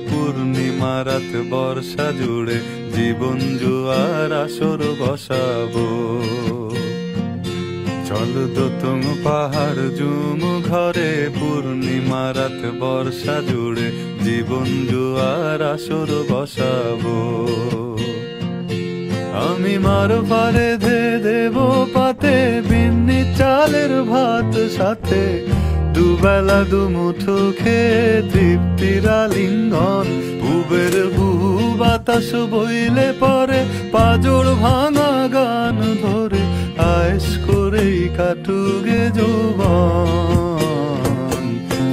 পূর্ণিমা রাত বর্ষা জুড়ে জীবন জুয়ার আসর বসাবো। চল দোতং পাহাড় জুম ঘরে পূর্ণিমা রাত বর্ষা জুড়ে জীবন জুয়ার আসর বসাবো। আমি মার পারে ধে দেব পাতে বিন্নি চালের ভাত সাথে দুবেলা দুমুঠো খেয়ে তৃপ্তির আলিঙ্গন। উবের বুহু বাতাস বইলে পরে পাজর ভাঙা গান ধরে আয়েশ করেই কাটুগে যৌবন।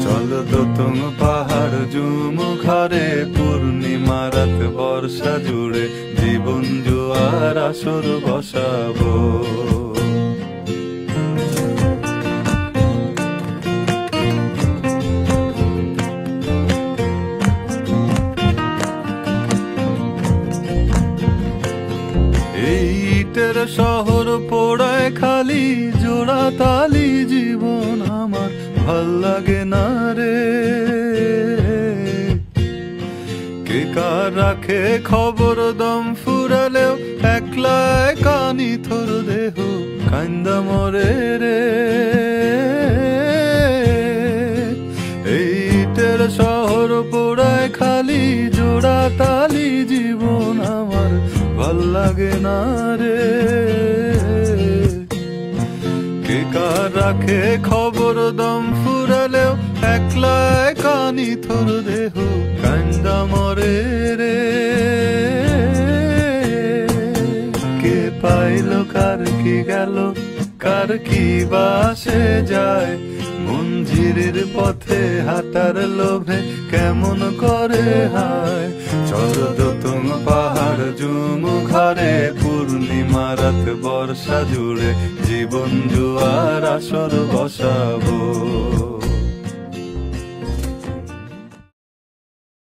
চল দোতং পাহাড় জুম ঘরে পূর্ণিমা রাত বর্ষা জুড়ে জীবন জুয়ার আসর বসাবো। ইটের শহর পোড়ায় খালি জোড়া তালি জীবন আমার ভাল লাগে না রে। কে কার রাখে খবর দম ফুরালেও একলা কানি থর দেহ কান্দা মরে রে। ইটের শহর পোড়ায় খালি জোড়া তালি জীবন আমার ভাল লাগে না রে। কে কার রাখে খবর দম ফুরালেও একলা কানি থর দেহ কান্দা মরে রে। কে পাইল কার কি গেল কার কি বাসে যায় মঞ্জিরের পথে হাঁটার লোভে কেমন করে হায়। চল দোতং পাহাড় জুম ঘরে পূর্ণিমা রাত বর্ষা জুড়ে জীবন জুয়ার আসর বসাবো।